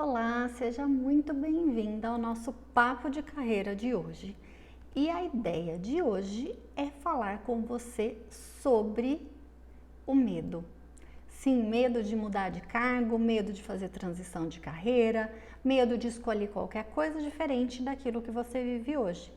Olá, seja muito bem-vinda ao nosso papo de carreira de hoje. E a ideia de hoje é falar com você sobre o medo. Sim, medo de mudar de cargo, medo de fazer transição de carreira, medo de escolher qualquer coisa diferente daquilo que você vive hoje.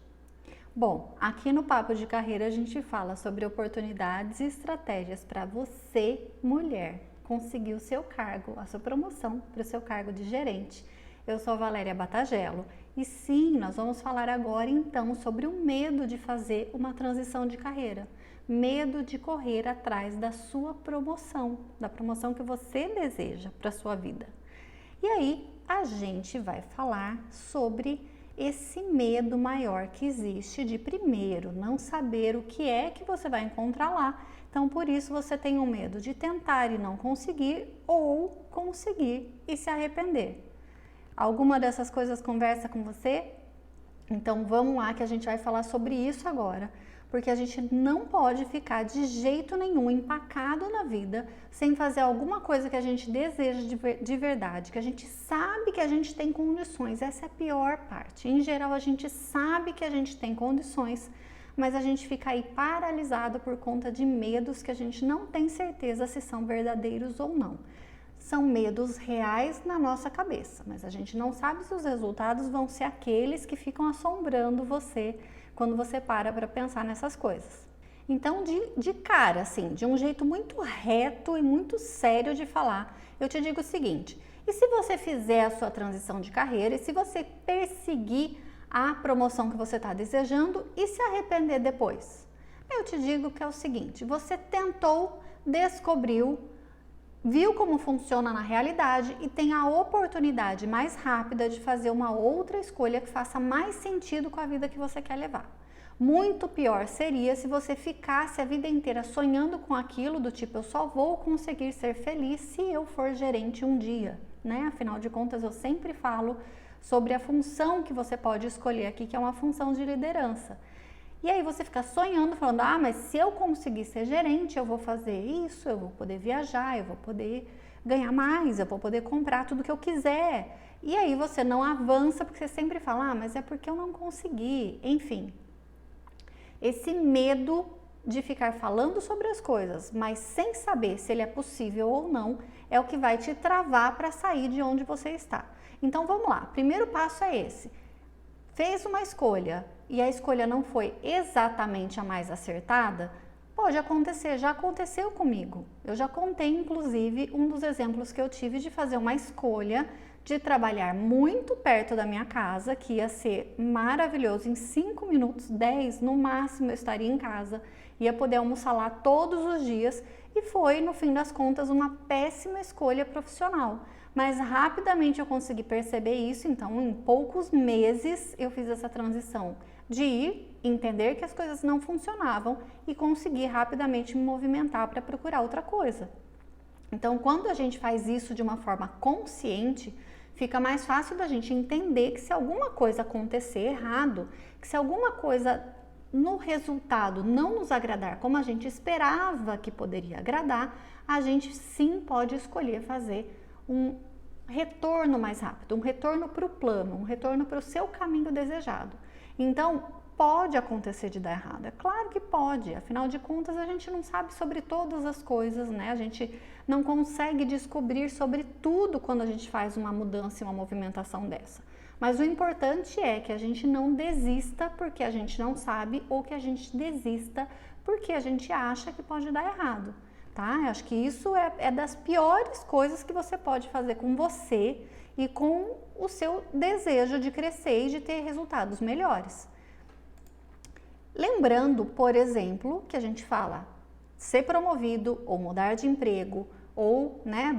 Bom, aqui no Papo de Carreira a gente fala sobre oportunidades e estratégias para você, mulher, conseguir o seu cargo, a sua promoção para o seu cargo de gerente. Eu sou a Valéria Batagello e sim, nós vamos falar agora então sobre o medo de fazer uma transição de carreira, medo de correr atrás da sua promoção, da promoção que você deseja para a sua vida. E aí a gente vai falar sobre esse medo maior que existe de primeiro não saber o que é que você vai encontrar lá. Então por isso você tem o medo de tentar e não conseguir ou conseguir e se arrepender. Alguma dessas coisas conversa com você? Então vamos lá que a gente vai falar sobre isso agora, porque a gente não pode ficar de jeito nenhum empacado na vida sem fazer alguma coisa que a gente deseja de verdade, que a gente sabe que a gente tem condições. Essa é a pior parte. Em geral a gente sabe que a gente tem condições, mas a gente fica aí paralisado por conta de medos que a gente não tem certeza se são verdadeiros ou não. São medos reais na nossa cabeça, mas a gente não sabe se os resultados vão ser aqueles que ficam assombrando você quando você para pensar nessas coisas. Então, de cara, assim, de um jeito muito reto e muito sério de falar, eu te digo o seguinte: e se você fizer a sua transição de carreira, e se você perseguir a promoção que você está desejando e se arrepender depois? Eu te digo que é o seguinte: você tentou, descobriu, viu como funciona na realidade e tem a oportunidade mais rápida de fazer uma outra escolha que faça mais sentido com a vida que você quer levar. Muito pior seria se você ficasse a vida inteira sonhando com aquilo do tipo, eu só vou conseguir ser feliz se eu for gerente um dia, né? Afinal de contas, eu sempre falo sobre a função que você pode escolher aqui, que é uma função de liderança. E aí você fica sonhando, falando, mas se eu conseguir ser gerente, eu vou fazer isso, eu vou poder viajar, eu vou poder ganhar mais, eu vou poder comprar tudo que eu quiser. E aí você não avança, porque você sempre fala, mas é porque eu não consegui. Enfim, esse medo de ficar falando sobre as coisas, mas sem saber se ele é possível ou não, é o que vai te travar para sair de onde você está. Então vamos lá, primeiro passo é esse. Fez uma escolha e a escolha não foi exatamente a mais acertada, pode acontecer, já aconteceu comigo. Eu já contei, inclusive, um dos exemplos que eu tive de fazer uma escolha de trabalhar muito perto da minha casa, que ia ser maravilhoso, em 5 minutos, 10 no máximo eu estaria em casa, ia poder almoçar lá todos os dias e foi, no fim das contas, uma péssima escolha profissional. Mas rapidamente eu consegui perceber isso, então em poucos meses eu fiz essa transição de ir, entender que as coisas não funcionavam e conseguir rapidamente me movimentar para procurar outra coisa. Então, quando a gente faz isso de uma forma consciente, fica mais fácil da gente entender que se alguma coisa acontecer errado, que se alguma coisa no resultado não nos agradar como a gente esperava que poderia agradar, a gente sim pode escolher fazer um retorno mais rápido, um retorno para o plano, um retorno para o seu caminho desejado. Então, pode acontecer de dar errado, é claro que pode, afinal de contas a gente não sabe sobre todas as coisas, né? A gente não consegue descobrir sobre tudo quando a gente faz uma mudança e uma movimentação dessa. Mas o importante é que a gente não desista porque a gente não sabe ou que a gente desista porque a gente acha que pode dar errado. Tá? Eu acho que isso é das piores coisas que você pode fazer com você e com o seu desejo de crescer e de ter resultados melhores. Lembrando, por exemplo, que a gente fala ser promovido ou mudar de emprego ou, né,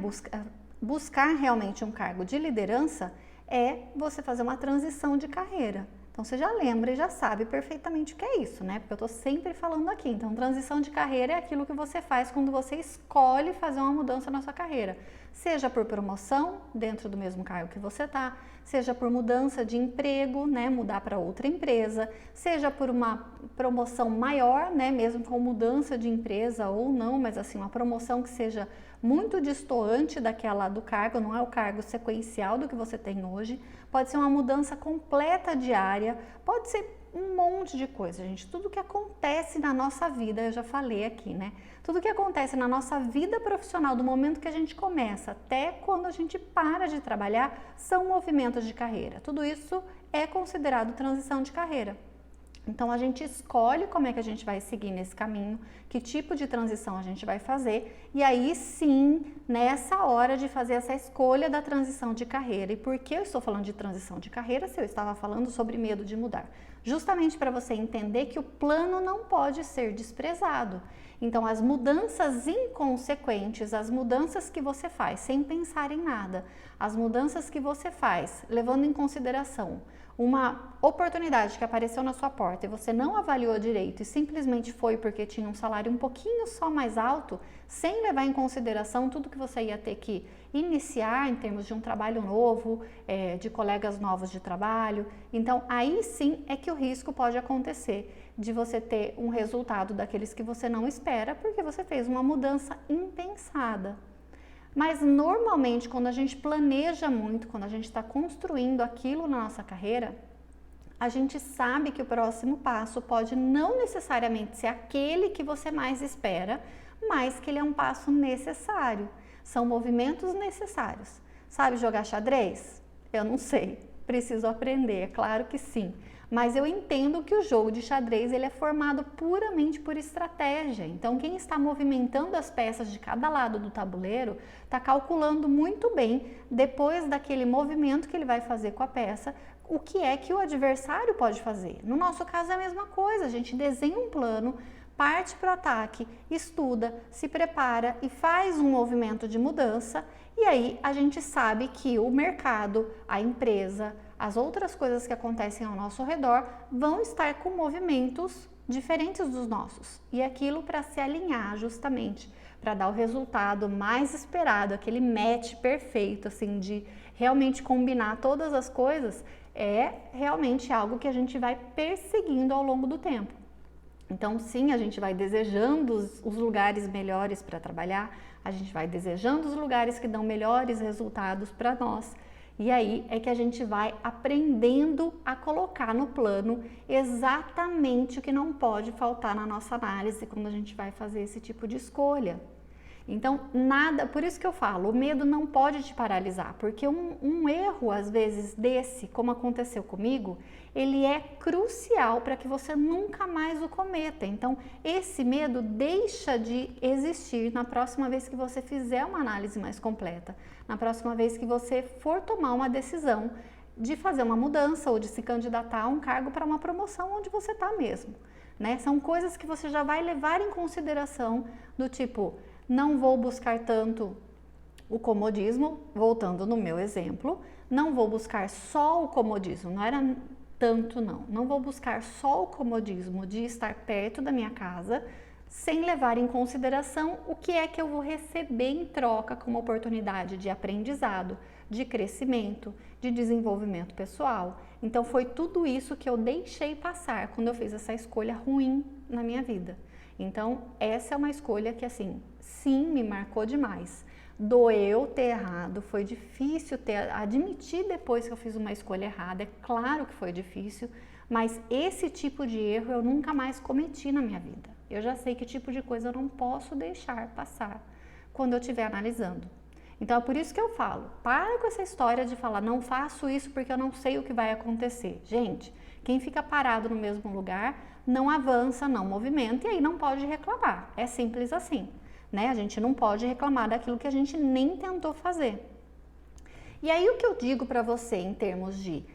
buscar realmente um cargo de liderança é você fazer uma transição de carreira. Então, você já lembra e já sabe perfeitamente o que é isso, né? Porque eu tô sempre falando aqui. Então, transição de carreira é aquilo que você faz quando você escolhe fazer uma mudança na sua carreira. Seja por promoção, dentro do mesmo cargo que você tá, seja por mudança de emprego, né? Mudar para outra empresa, seja por uma promoção maior, né? Mesmo com mudança de empresa ou não, mas assim, uma promoção que seja muito destoante daquela do cargo, não é o cargo sequencial do que você tem hoje, pode ser uma mudança completa de área, pode ser um monte de coisa, gente. Tudo que acontece na nossa vida, eu já falei aqui, né? Tudo que acontece na nossa vida profissional, do momento que a gente começa até quando a gente para de trabalhar, são movimentos de carreira. Tudo isso é considerado transição de carreira. Então a gente escolhe como é que a gente vai seguir nesse caminho, que tipo de transição a gente vai fazer, e aí sim, nessa hora de fazer essa escolha da transição de carreira. E por que eu estou falando de transição de carreira se eu estava falando sobre medo de mudar? Justamente para você entender que o plano não pode ser desprezado. Então as mudanças inconsequentes, as mudanças que você faz sem pensar em nada, as mudanças que você faz levando em consideração uma oportunidade que apareceu na sua porta e você não avaliou direito e simplesmente foi porque tinha um salário um pouquinho só mais alto, sem levar em consideração tudo que você ia ter que iniciar em termos de um trabalho novo, de colegas novos de trabalho. Então aí sim é que o risco pode acontecer de você ter um resultado daqueles que você não espera porque você fez uma mudança impensada. Mas normalmente quando a gente planeja muito, quando a gente está construindo aquilo na nossa carreira, a gente sabe que o próximo passo pode não necessariamente ser aquele que você mais espera, mas que ele é um passo necessário. São movimentos necessários. Sabe jogar xadrez? Eu não sei, preciso aprender, é claro que sim. Mas eu entendo que o jogo de xadrez ele é formado puramente por estratégia. Então, quem está movimentando as peças de cada lado do tabuleiro está calculando muito bem, depois daquele movimento que ele vai fazer com a peça, o que é que o adversário pode fazer. No nosso caso é a mesma coisa, a gente desenha um plano, parte para o ataque, estuda, se prepara e faz um movimento de mudança, e aí a gente sabe que o mercado, a empresa, as outras coisas que acontecem ao nosso redor vão estar com movimentos diferentes dos nossos. E aquilo para se alinhar justamente, para dar o resultado mais esperado, aquele match perfeito, assim, de realmente combinar todas as coisas, é realmente algo que a gente vai perseguindo ao longo do tempo. Então, sim, a gente vai desejando os lugares melhores para trabalhar, a gente vai desejando os lugares que dão melhores resultados para nós. E aí é que a gente vai aprendendo a colocar no plano exatamente o que não pode faltar na nossa análise quando a gente vai fazer esse tipo de escolha. Então, nada, por isso que eu falo, o medo não pode te paralisar, porque um erro, às vezes, desse, como aconteceu comigo, ele é crucial para que você nunca mais o cometa. Então, esse medo deixa de existir na próxima vez que você fizer uma análise mais completa, na próxima vez que você for tomar uma decisão de fazer uma mudança ou de se candidatar a um cargo para uma promoção onde você está mesmo, né? São coisas que você já vai levar em consideração do tipo, não vou buscar tanto o comodismo, voltando no meu exemplo, não vou buscar só o comodismo, não era tanto não vou buscar só o comodismo de estar perto da minha casa, sem levar em consideração o que é que eu vou receber em troca como oportunidade de aprendizado, de crescimento, de desenvolvimento pessoal. Então foi tudo isso que eu deixei passar quando eu fiz essa escolha ruim na minha vida. Então essa é uma escolha que assim, sim, me marcou demais. Doeu ter errado, foi difícil admitir depois que eu fiz uma escolha errada, é claro que foi difícil, mas esse tipo de erro eu nunca mais cometi na minha vida. Eu já sei que tipo de coisa eu não posso deixar passar quando eu estiver analisando. Então é por isso que eu falo, para com essa história de falar, não faço isso porque eu não sei o que vai acontecer. Gente, quem fica parado no mesmo lugar não avança, não movimenta e aí não pode reclamar, é simples assim. Né? A gente não pode reclamar daquilo que a gente nem tentou fazer. E aí o que eu digo para você em termos de,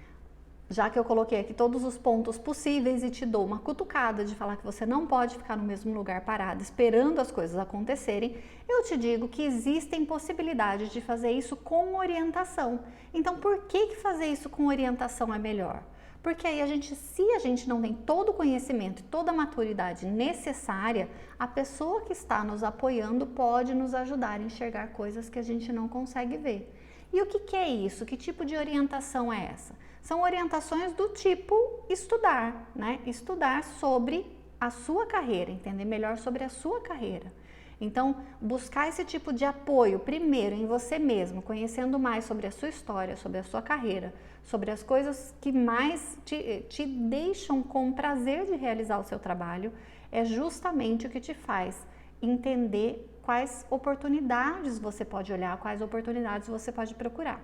já que eu coloquei aqui todos os pontos possíveis e te dou uma cutucada de falar que você não pode ficar no mesmo lugar parado esperando as coisas acontecerem, eu te digo que existem possibilidades de fazer isso com orientação. Então por que fazer isso com orientação é melhor? Porque aí se a gente não tem todo o conhecimento e toda a maturidade necessária, a pessoa que está nos apoiando pode nos ajudar a enxergar coisas que a gente não consegue ver. E o que é isso? Que tipo de orientação é essa? São orientações do tipo estudar, né? Estudar sobre a sua carreira, entender melhor sobre a sua carreira. Então, buscar esse tipo de apoio, primeiro em você mesmo, conhecendo mais sobre a sua história, sobre a sua carreira, sobre as coisas que mais te deixam com prazer de realizar o seu trabalho, é justamente o que te faz entender quais oportunidades você pode olhar, quais oportunidades você pode procurar.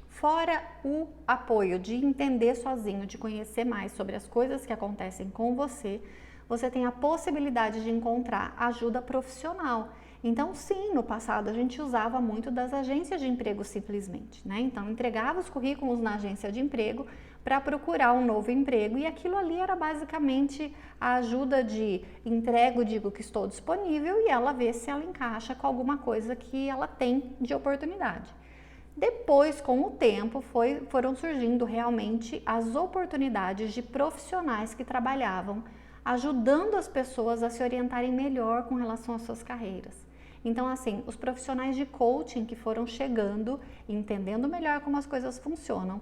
Fora o apoio de entender sozinho, de conhecer mais sobre as coisas que acontecem com você, você tem a possibilidade de encontrar ajuda profissional. Então, sim, no passado a gente usava muito das agências de emprego simplesmente, né? Então, entregava os currículos na agência de emprego para procurar um novo emprego e aquilo ali era basicamente a ajuda de entrego, digo que estou disponível e ela vê se ela encaixa com alguma coisa que ela tem de oportunidade. Depois, com o tempo, foram surgindo realmente as oportunidades de profissionais que trabalhavam ajudando as pessoas a se orientarem melhor com relação às suas carreiras. Então, assim, os profissionais de coaching que foram chegando, entendendo melhor como as coisas funcionam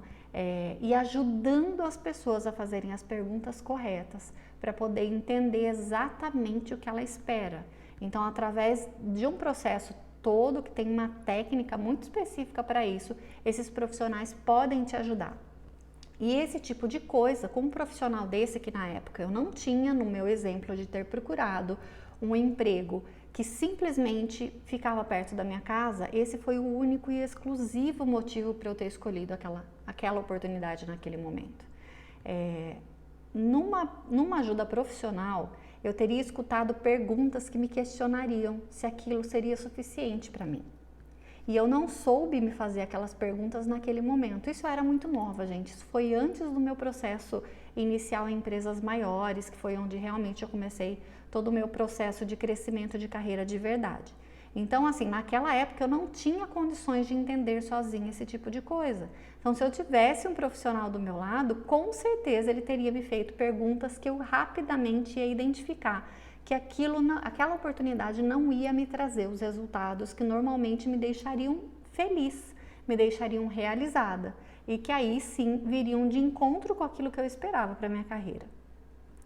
e ajudando as pessoas a fazerem as perguntas corretas para poder entender exatamente o que ela espera. Então, através de um processo todo que tem uma técnica muito específica para isso, esses profissionais podem te ajudar. E esse tipo de coisa, com um profissional desse que na época eu não tinha, no meu exemplo de ter procurado um emprego que simplesmente ficava perto da minha casa, esse foi o único e exclusivo motivo para eu ter escolhido aquela oportunidade naquele momento. Numa ajuda profissional, eu teria escutado perguntas que me questionariam se aquilo seria suficiente para mim. E eu não soube me fazer aquelas perguntas naquele momento. Isso era muito nova, gente. Isso foi antes do meu processo inicial em empresas maiores, que foi onde realmente eu comecei todo o meu processo de crescimento de carreira de verdade. Então, assim, naquela época eu não tinha condições de entender sozinha esse tipo de coisa. Então, se eu tivesse um profissional do meu lado, com certeza ele teria me feito perguntas que eu rapidamente ia identificar que aquela oportunidade não ia me trazer os resultados que normalmente me deixariam feliz, me deixariam realizada e que aí sim viriam de encontro com aquilo que eu esperava para minha carreira.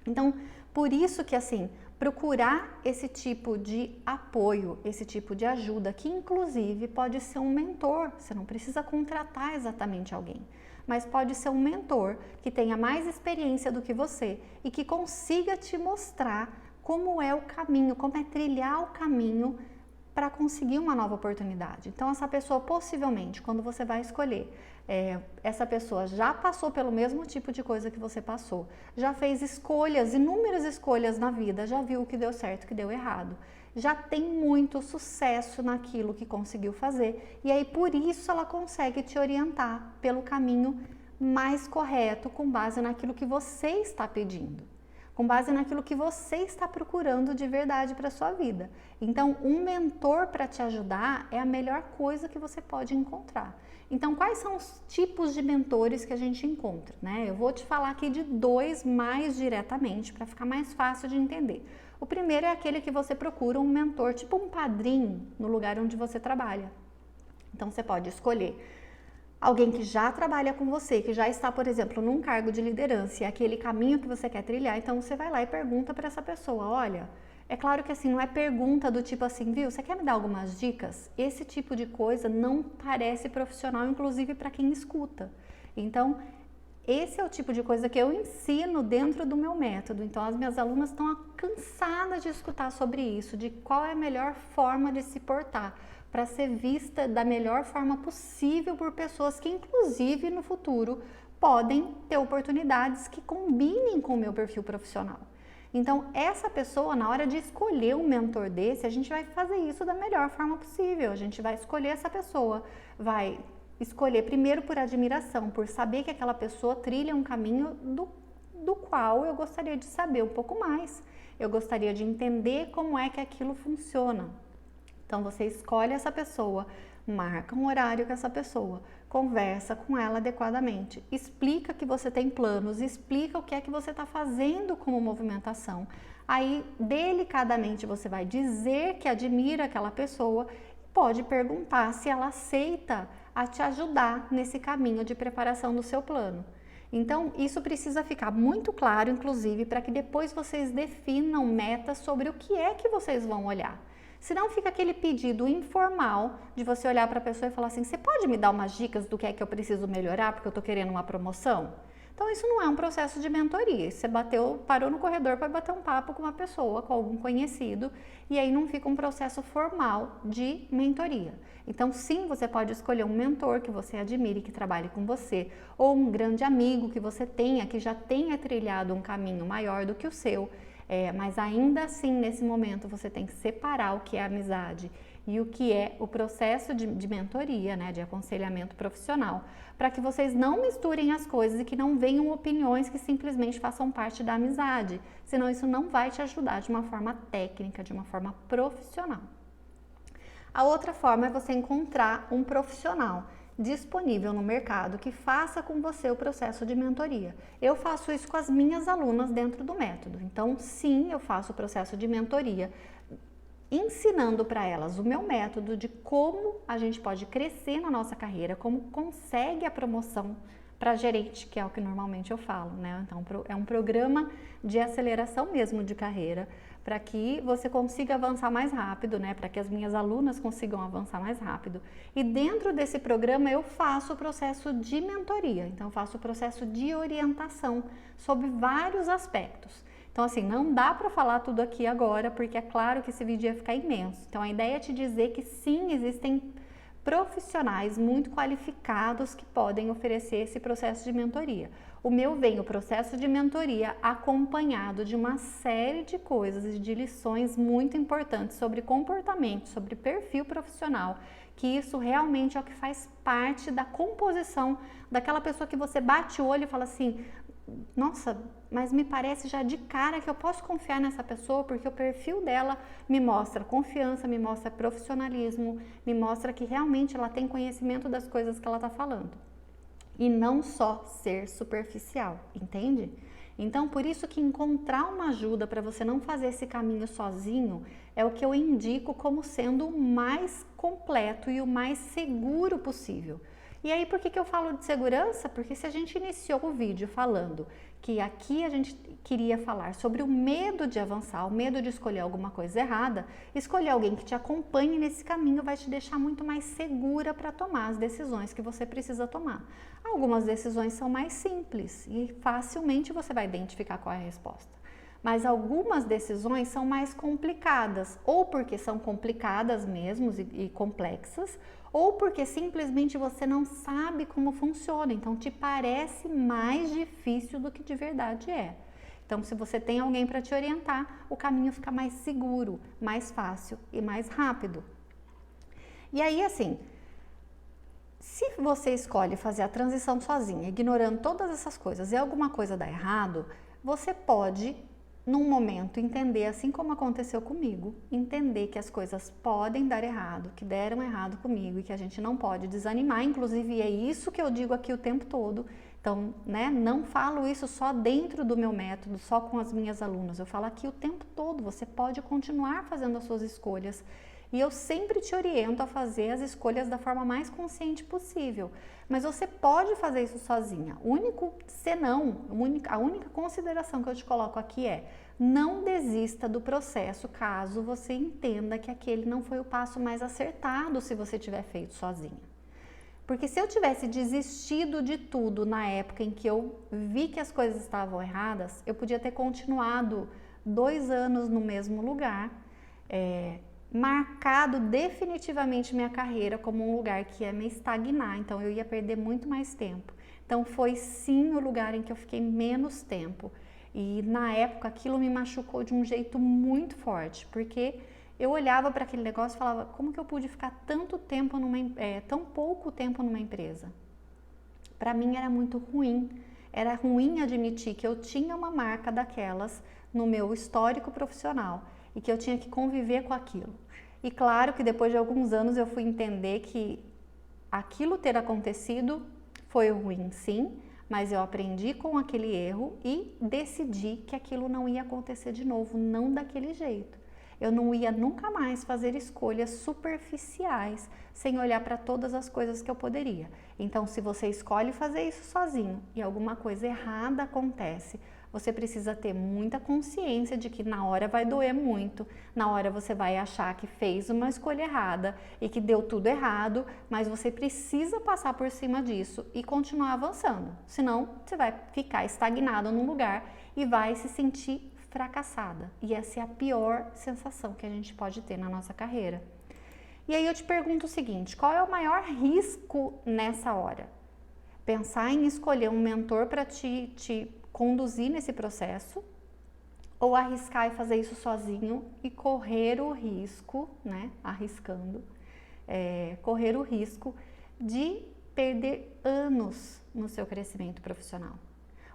Então, por isso que assim, procurar esse tipo de apoio, esse tipo de ajuda, que inclusive pode ser um mentor, você não precisa contratar exatamente alguém, mas pode ser um mentor que tenha mais experiência do que você e que consiga te mostrar como é o caminho, como é trilhar o caminho para conseguir uma nova oportunidade. Então, essa pessoa possivelmente, quando você vai escolher, essa pessoa já passou pelo mesmo tipo de coisa que você passou, já fez escolhas, inúmeras escolhas na vida, já viu o que deu certo, o que deu errado, já tem muito sucesso naquilo que conseguiu fazer e aí por isso ela consegue te orientar pelo caminho mais correto com base naquilo que você está pedindo, com base naquilo que você está procurando de verdade para a sua vida. Então, um mentor para te ajudar é a melhor coisa que você pode encontrar. Então, quais são os tipos de mentores que a gente encontra, né? Eu vou te falar aqui de dois mais diretamente para ficar mais fácil de entender. O primeiro é aquele que você procura um mentor, tipo um padrinho, no lugar onde você trabalha. Então, você pode escolher alguém que já trabalha com você, que já está, por exemplo, num cargo de liderança, e é aquele caminho que você quer trilhar, então você vai lá e pergunta para essa pessoa, olha, é claro que assim, não é pergunta do tipo assim, viu, você quer me dar algumas dicas? Esse tipo de coisa não parece profissional, inclusive para quem escuta. Então, esse é o tipo de coisa que eu ensino dentro do meu método. Então, as minhas alunas estão cansadas de escutar sobre isso, de qual é a melhor forma de se portar, para ser vista da melhor forma possível por pessoas que, inclusive, no futuro, podem ter oportunidades que combinem com o meu perfil profissional. Então, essa pessoa, na hora de escolher um mentor desse, a gente vai fazer isso da melhor forma possível. A gente vai escolher essa pessoa, vai escolher primeiro por admiração, por saber que aquela pessoa trilha um caminho do qual eu gostaria de saber um pouco mais. Eu gostaria de entender como é que aquilo funciona. Então, você escolhe essa pessoa, marca um horário com essa pessoa, conversa com ela adequadamente, explica que você tem planos, explica o que é que você está fazendo como movimentação. Aí, delicadamente, você vai dizer que admira aquela pessoa e pode perguntar se ela aceita a te ajudar nesse caminho de preparação do seu plano. Então, isso precisa ficar muito claro, inclusive, para que depois vocês definam metas sobre o que é que vocês vão olhar. Senão fica aquele pedido informal de você olhar para a pessoa e falar assim, você pode me dar umas dicas do que é que eu preciso melhorar porque eu estou querendo uma promoção? Então isso não é um processo de mentoria, você parou no corredor para bater um papo com uma pessoa, com algum conhecido, e aí não fica um processo formal de mentoria. Então sim, você pode escolher um mentor que você admire, que trabalhe com você, ou um grande amigo que você tenha, que já tenha trilhado um caminho maior do que o seu, mas ainda assim nesse momento você tem que separar o que é amizade e o que é o processo de mentoria, né, de aconselhamento profissional, para que vocês não misturem as coisas e que não venham opiniões que simplesmente façam parte da amizade, senão isso não vai te ajudar de uma forma técnica, de uma forma profissional. A outra forma é você encontrar um profissional disponível no mercado que faça com você o processo de mentoria. Eu faço isso com as minhas alunas dentro do método, então sim, eu faço o processo de mentoria, ensinando para elas o meu método de como a gente pode crescer na nossa carreira, como consegue a promoção para gerente, que é o que normalmente eu falo, né? Então é um programa de aceleração mesmo de carreira, para que você consiga avançar mais rápido, né? Para que as minhas alunas consigam avançar mais rápido. E dentro desse programa eu faço o processo de mentoria, então eu faço o processo de orientação sobre vários aspectos. Então, assim, não dá para falar tudo aqui agora, porque é claro que esse vídeo ia ficar imenso. Então, a ideia é te dizer que sim, existem profissionais muito qualificados que podem oferecer esse processo de mentoria. O meu vem o processo de mentoria acompanhado de uma série de coisas e de lições muito importantes sobre comportamento, sobre perfil profissional, que isso realmente é o que faz parte da composição daquela pessoa que você bate o olho e fala assim, nossa, mas me parece já de cara que eu posso confiar nessa pessoa porque o perfil dela me mostra confiança, me mostra profissionalismo, me mostra que realmente ela tem conhecimento das coisas que ela está falando. E não só ser superficial, entende? Então, por isso que encontrar uma ajuda para você não fazer esse caminho sozinho é o que eu indico como sendo o mais completo e o mais seguro possível. E aí, por que eu falo de segurança? Porque se a gente iniciou o vídeo falando que aqui a gente queria falar sobre o medo de avançar, o medo de escolher alguma coisa errada, escolher alguém que te acompanhe nesse caminho vai te deixar muito mais segura para tomar as decisões que você precisa tomar. Algumas decisões são mais simples e facilmente você vai identificar qual é a resposta. Mas algumas decisões são mais complicadas, ou porque são complicadas mesmo e complexas, ou porque simplesmente você não sabe como funciona, então te parece mais difícil do que de verdade é. Então, se você tem alguém para te orientar, o caminho fica mais seguro, mais fácil e mais rápido. E aí, assim, se você escolhe fazer a transição sozinha, ignorando todas essas coisas e alguma coisa dá errado, você pode, num momento, entender, assim como aconteceu comigo, entender que as coisas podem dar errado, que deram errado comigo e que a gente não pode desanimar. Inclusive, é isso que eu digo aqui o tempo todo. Então, né, não falo isso só dentro do meu método, só com as minhas alunas. Eu falo aqui o tempo todo, você pode continuar fazendo as suas escolhas. E eu sempre te oriento a fazer as escolhas da forma mais consciente possível. Mas você pode fazer isso sozinha. O único senão, a única consideração que eu te coloco aqui é: não desista do processo caso você entenda que aquele não foi o passo mais acertado se você tiver feito sozinha. Porque se eu tivesse desistido de tudo na época em que eu vi que as coisas estavam erradas, eu podia ter continuado 2 anos no mesmo lugar, marcado definitivamente minha carreira como um lugar que ia me estagnar, então eu ia perder muito mais tempo. Então foi sim o lugar em que eu fiquei menos tempo. E na época aquilo me machucou de um jeito muito forte, porque eu olhava para aquele negócio e falava, como que eu pude ficar tão pouco tempo numa empresa? Para mim era muito ruim. Era ruim admitir que eu tinha uma marca daquelas no meu histórico profissional e que eu tinha que conviver com aquilo. E claro que depois de alguns anos eu fui entender que aquilo ter acontecido foi ruim, sim, mas eu aprendi com aquele erro e decidi que aquilo não ia acontecer de novo, não daquele jeito. Eu não ia nunca mais fazer escolhas superficiais sem olhar para todas as coisas que eu poderia. Então, se você escolhe fazer isso sozinho e alguma coisa errada acontece, você precisa ter muita consciência de que na hora vai doer muito, na hora você vai achar que fez uma escolha errada e que deu tudo errado, mas você precisa passar por cima disso e continuar avançando, senão você vai ficar estagnado num lugar e vai se sentir fracassada. E essa é a pior sensação que a gente pode ter na nossa carreira. E aí eu te pergunto o seguinte, qual é o maior risco nessa hora? Pensar em escolher um mentor para te conduzir nesse processo, ou arriscar e fazer isso sozinho e correr o risco, né, arriscando, correr o risco de perder anos no seu crescimento profissional.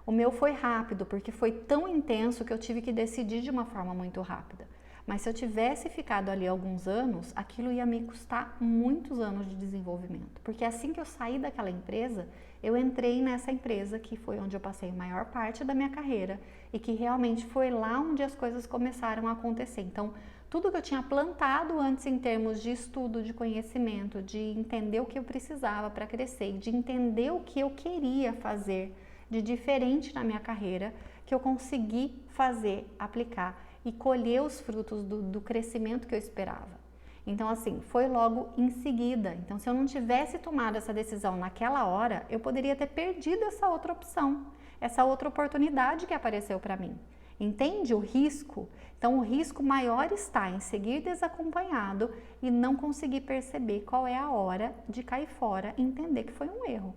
O meu foi rápido, porque foi tão intenso que eu tive que decidir de uma forma muito rápida. Mas se eu tivesse ficado ali alguns anos, aquilo ia me custar muitos anos de desenvolvimento. Porque assim que eu saí daquela empresa, eu entrei nessa empresa que foi onde eu passei a maior parte da minha carreira e que realmente foi lá onde as coisas começaram a acontecer. Então, tudo que eu tinha plantado antes em termos de estudo, de conhecimento, de entender o que eu precisava para crescer, de entender o que eu queria fazer de diferente na minha carreira, que eu consegui fazer, aplicar e colher os frutos do crescimento que eu esperava. Então, assim, foi logo em seguida. Então, se eu não tivesse tomado essa decisão naquela hora, eu poderia ter perdido essa outra opção, essa outra oportunidade que apareceu para mim. Entende o risco? Então, o risco maior está em seguir desacompanhado e não conseguir perceber qual é a hora de cair fora e entender que foi um erro.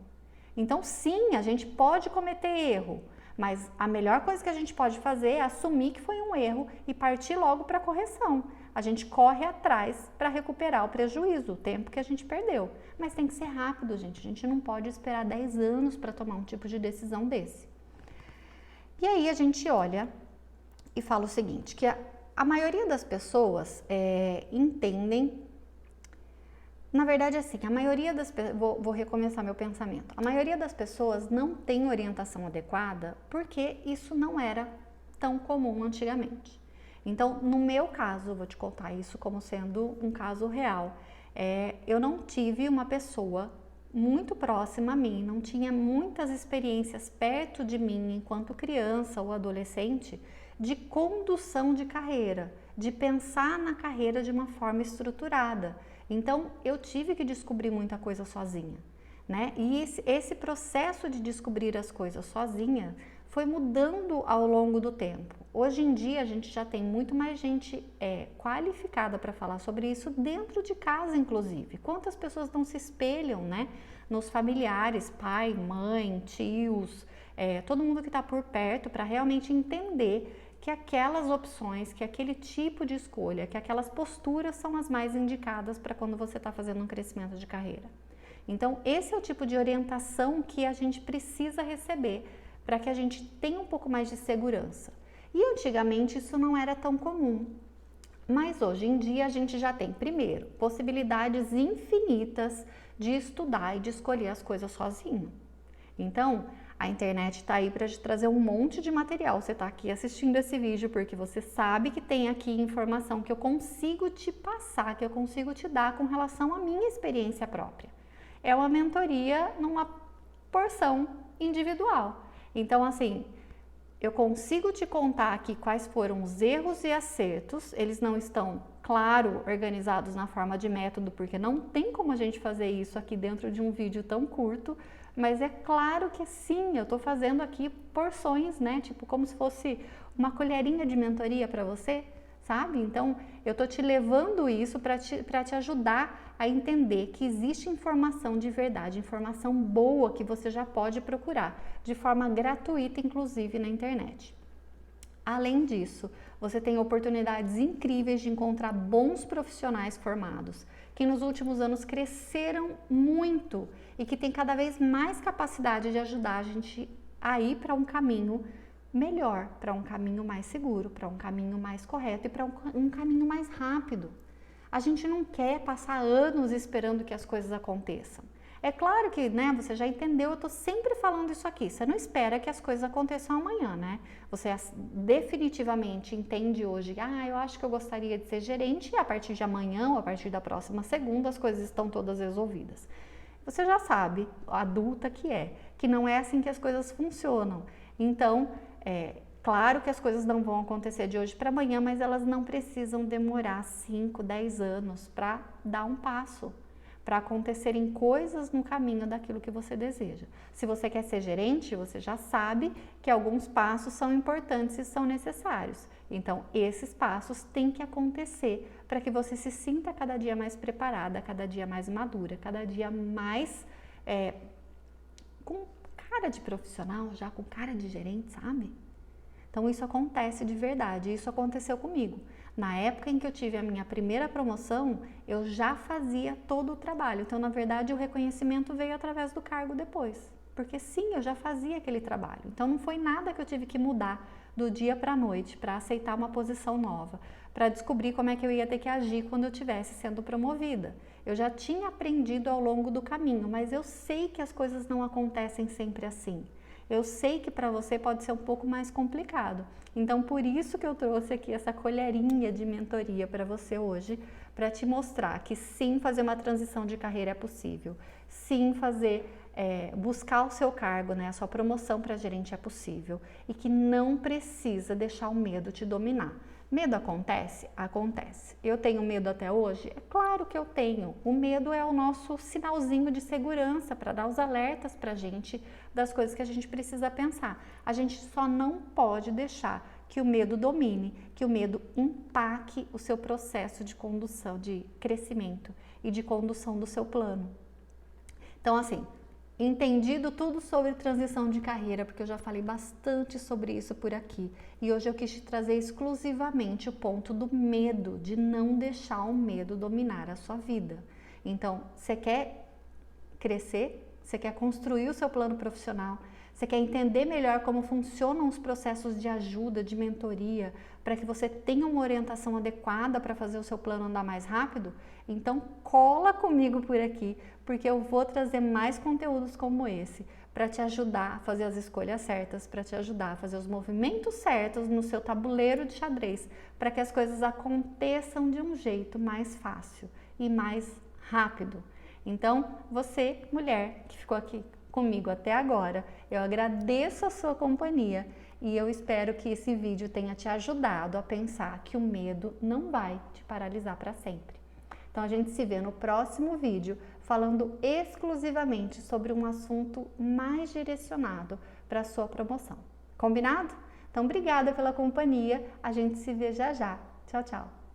Então, sim, a gente pode cometer erro, mas a melhor coisa que a gente pode fazer é assumir que foi um erro e partir logo para a correção. A gente corre atrás para recuperar o prejuízo, o tempo que a gente perdeu. Mas tem que ser rápido, gente. A gente não pode esperar 10 anos para tomar um tipo de decisão desse. E aí a gente olha e fala o seguinte, que a maioria das pessoas entendem. Na verdade, assim, a maioria das pessoas, vou recomeçar meu pensamento, a maioria das pessoas não tem orientação adequada porque isso não era tão comum antigamente. Então, no meu caso, eu vou te contar isso como sendo um caso real, eu não tive uma pessoa muito próxima a mim, não tinha muitas experiências perto de mim enquanto criança ou adolescente de condução de carreira, de pensar na carreira de uma forma estruturada. Então, eu tive que descobrir muita coisa sozinha, né? E esse processo de descobrir as coisas sozinha foi mudando ao longo do tempo. Hoje em dia, a gente já tem muito mais gente qualificada para falar sobre isso dentro de casa, inclusive. Quantas pessoas não se espelham, né? Nos familiares, pai, mãe, tios, todo mundo que está por perto para realmente entender que aquelas opções, que aquele tipo de escolha, que aquelas posturas são as mais indicadas para quando você está fazendo um crescimento de carreira. Então, esse é o tipo de orientação que a gente precisa receber para que a gente tenha um pouco mais de segurança. E antigamente isso não era tão comum, mas hoje em dia a gente já tem, primeiro, possibilidades infinitas de estudar e de escolher as coisas sozinho. Então, a internet está aí para te trazer um monte de material. Você está aqui assistindo esse vídeo porque você sabe que tem aqui informação que eu consigo te passar, que eu consigo te dar com relação à minha experiência própria. É uma mentoria numa porção individual. Então, assim, eu consigo te contar aqui quais foram os erros e acertos. Eles não estão, claro, organizados na forma de método, porque não tem como a gente fazer isso aqui dentro de um vídeo tão curto. Mas é claro que sim, eu estou fazendo aqui porções, né? Tipo, como se fosse uma colherinha de mentoria para você, sabe? Então, eu estou te levando isso para te ajudar a entender que existe informação de verdade, informação boa que você já pode procurar, de forma gratuita, inclusive na internet. Além disso, você tem oportunidades incríveis de encontrar bons profissionais formados, que nos últimos anos cresceram muito e que tem cada vez mais capacidade de ajudar a gente a ir para um caminho melhor, para um caminho mais seguro, para um caminho mais correto e para um caminho mais rápido. A gente não quer passar anos esperando que as coisas aconteçam. É claro que, né, você já entendeu, eu estou sempre falando isso aqui, você não espera que as coisas aconteçam amanhã, né? Você definitivamente entende hoje, eu acho que eu gostaria de ser gerente e a partir de amanhã ou a partir da próxima segunda as coisas estão todas resolvidas. Você já sabe, adulta que não é assim que as coisas funcionam. Então, Claro que as coisas não vão acontecer de hoje para amanhã, mas elas não precisam demorar 5, 10 anos para dar um passo, para acontecerem coisas no caminho daquilo que você deseja. Se você quer ser gerente, você já sabe que alguns passos são importantes e são necessários. Então, esses passos têm que acontecer para que você se sinta cada dia mais preparada, cada dia mais madura, cada dia mais com cara de profissional, já com cara de gerente, sabe? Então, isso acontece de verdade, isso aconteceu comigo. Na época em que eu tive a minha primeira promoção, eu já fazia todo o trabalho. Então, na verdade, o reconhecimento veio através do cargo depois. Porque sim, eu já fazia aquele trabalho. Então, não foi nada que eu tive que mudar do dia para a noite para aceitar uma posição nova, para descobrir como é que eu ia ter que agir quando eu estivesse sendo promovida. Eu já tinha aprendido ao longo do caminho, mas eu sei que as coisas não acontecem sempre assim. Eu sei que para você pode ser um pouco mais complicado. Então, por isso que eu trouxe aqui essa colherinha de mentoria para você hoje, para te mostrar que sim, fazer uma transição de carreira é possível. Sim, buscar o seu cargo, né, a sua promoção para gerente é possível. E que não precisa deixar o medo te dominar. Medo acontece? Acontece. Eu tenho medo até hoje? É claro que eu tenho. O medo é o nosso sinalzinho de segurança para dar os alertas para a gente das coisas que a gente precisa pensar. A gente só não pode deixar que o medo domine, que o medo empaque o seu processo de condução, de crescimento e de condução do seu plano. Então, assim, entendido tudo sobre transição de carreira, porque eu já falei bastante sobre isso por aqui. E hoje eu quis te trazer exclusivamente o ponto do medo, de não deixar o medo dominar a sua vida. Então, você quer crescer? Você quer construir o seu plano profissional? Você quer entender melhor como funcionam os processos de ajuda, de mentoria, para que você tenha uma orientação adequada para fazer o seu plano andar mais rápido? Então cola comigo por aqui, porque eu vou trazer mais conteúdos como esse, para te ajudar a fazer as escolhas certas, para te ajudar a fazer os movimentos certos no seu tabuleiro de xadrez, para que as coisas aconteçam de um jeito mais fácil e mais rápido. Então, você, mulher, que ficou aqui comigo até agora, eu agradeço a sua companhia e eu espero que esse vídeo tenha te ajudado a pensar que o medo não vai te paralisar para sempre. Então, a gente se vê no próximo vídeo falando exclusivamente sobre um assunto mais direcionado para a sua promoção. Combinado? Então, obrigada pela companhia. A gente se vê já já. Tchau, tchau.